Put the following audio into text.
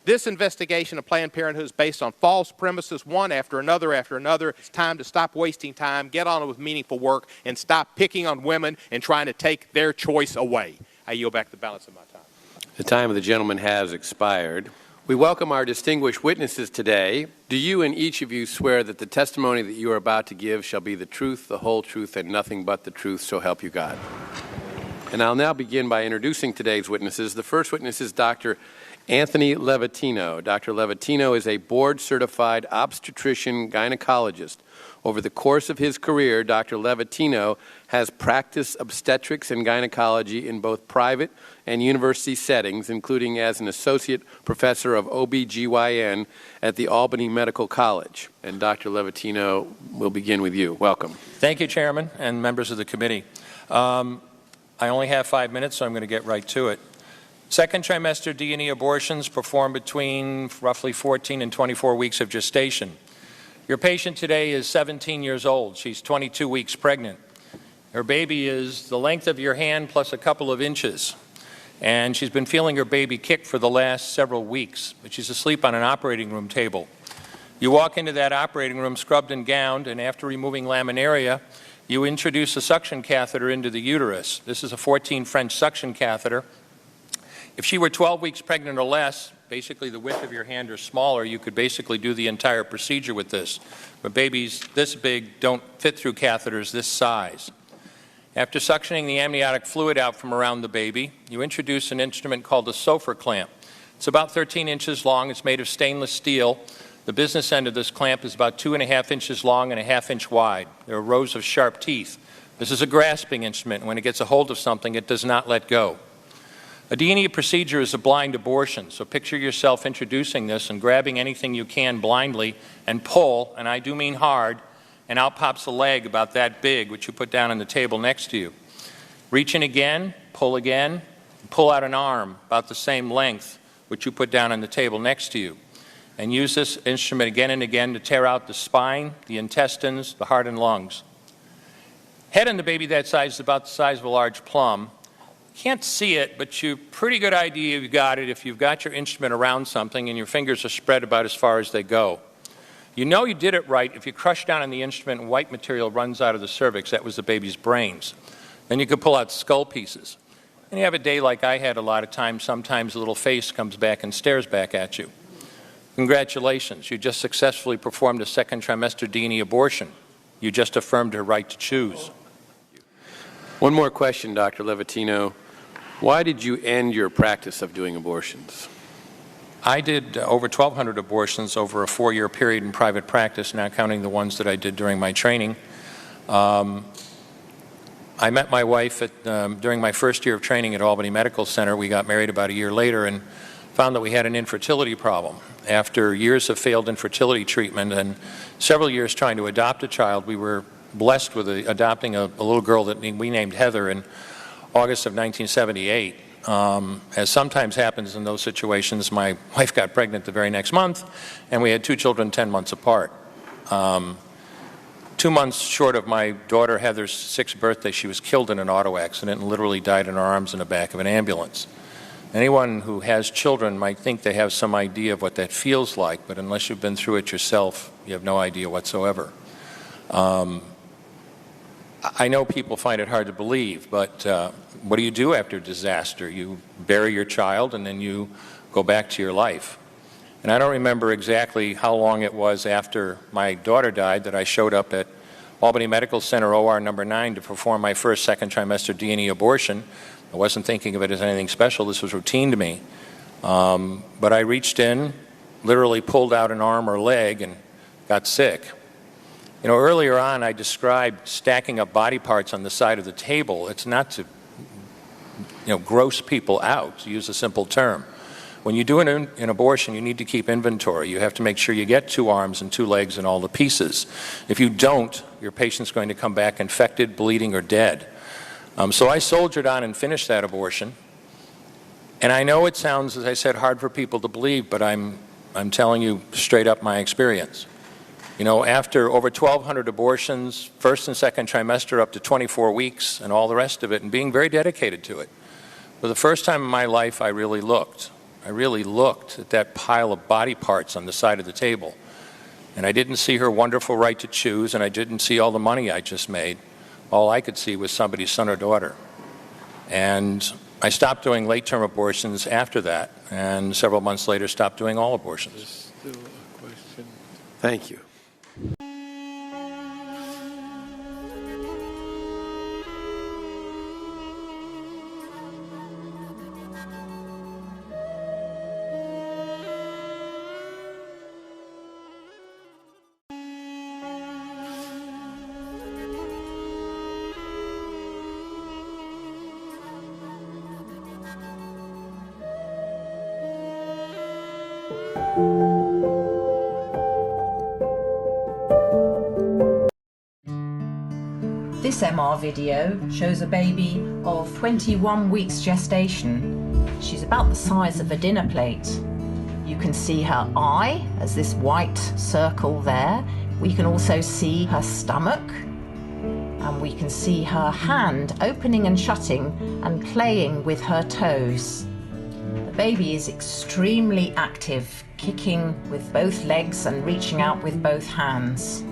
This investigation of Planned Parenthood is based on false premises, one after another after another. It's time to stop wasting time, get on with meaningful work, and stop picking on women and trying to take their choice away. I yield back the balance of my time. The time of the gentleman has expired. We welcome our distinguished witnesses today. Do you and each of you swear that the testimony that you are about to give shall be the truth, the whole truth, and nothing but the truth, so help you God? And I'll now begin by introducing today's witnesses. The first witness is Dr. Anthony Levatino. Dr. Levatino is a board-certified obstetrician gynecologist. Over the course of his career, Dr. Levatino has practiced obstetrics and gynecology in both private and university settings, including as an associate professor of OB/GYN at the Albany Medical College. And Dr. Levatino, we'll begin with you. Welcome. Thank you, Chairman and members of the committee. I only have 5 minutes, so I'm going to get right to it. Second trimester D&E abortions performed between roughly 14 and 24 weeks of gestation. Your patient today is 17 years old. She's 22 weeks pregnant. Her baby is the length of your hand plus a couple of inches. And she's been feeling her baby kick for the last several weeks, but she's asleep on an operating room table. You walk into that operating room scrubbed and gowned, and after removing laminaria, you introduce a suction catheter into the uterus. This is a 14 French suction catheter. If she were 12 weeks pregnant or less, basically the width of your hand or smaller, you could basically do the entire procedure with this. But babies this big don't fit through catheters this size. After suctioning the amniotic fluid out from around the baby, you introduce an instrument called a Sofer clamp. It's about 13 inches long. It's made of stainless steel. The business end of this clamp is about 2.5 inches long and 1/2 inch wide. There are rows of sharp teeth. This is a grasping instrument. When it gets a hold of something, it does not let go. A D&E procedure is a blind abortion, so picture yourself introducing this and grabbing anything you can blindly and pull, and I do mean hard, and out pops a leg about that big, which you put down on the table next to you. Reach in again, pull out an arm about the same length, which you put down on the table next to you. And use this instrument again and again to tear out the spine, the intestines, the heart and lungs. Head in the baby that size is about the size of a large plum. Can't see it, but you pretty good idea you've got it if you've got your instrument around something and your fingers are spread about as far as they go. You know you did it right if you crush down on the instrument and white material runs out of the cervix. That was the baby's brains. Then you could pull out skull pieces. And you have a day like I had a lot of times, sometimes a little face comes back and stares back at you. Congratulations, you just successfully performed a second trimester D&E abortion. You just affirmed her right to choose. One more question, Dr. Levatino. Why did you end your practice of doing abortions? I did over 1,200 abortions over a 4-year period in private practice, not counting the ones that I did during my training. I met my wife during my first year of training at Albany Medical Center. We got married about a year later and found that we had an infertility problem. After years of failed infertility treatment and several years trying to adopt a child, we were blessed with adopting a little girl that we named Heather in August of 1978. As sometimes happens in those situations, my wife got pregnant the very next month, and we had 2 children 10 months apart. 2 months short of my daughter Heather's 6th birthday, she was killed in an auto accident and literally died in her arms in the back of an ambulance. Anyone who has children might think they have some idea of what that feels like, but unless you've been through it yourself, you have no idea whatsoever. I know people find it hard to believe, but what do you do after disaster? You bury your child and then you go back to your life. And I don't remember exactly how long it was after my daughter died that I showed up at Albany Medical Center OR number 9 to perform my first second trimester D&E abortion. I wasn't thinking of it as anything special. This was routine to me. But I reached in, literally pulled out an arm or leg and got sick. You know, earlier on I described stacking up body parts on the side of the table. It's not to, gross people out, to use a simple term. When you do an abortion, you need to keep inventory. You have to make sure you get 2 arms and 2 legs and all the pieces. If you don't, your patient's going to come back infected, bleeding, or dead. So I soldiered on and finished that abortion. And I know it sounds, as I said, hard for people to believe, but I'm telling you straight up my experience. You know, after over 1,200 abortions, first and second trimester up to 24 weeks and all the rest of it, and being very dedicated to it, for the first time in my life I really looked. I really looked at that pile of body parts on the side of the table. And I didn't see her wonderful right to choose, and I didn't see all the money I just made. All I could see was somebody's son or daughter. And I stopped doing late-term abortions after that, and several months later stopped doing all abortions. There's still a question. Thank you. This MR video shows a baby of 21 weeks gestation. She's about the size of a dinner plate. You can see her eye as this white circle there. We can also see her stomach, and we can see her hand opening and shutting and playing with her toes. The baby is extremely active, kicking with both legs and reaching out with both hands.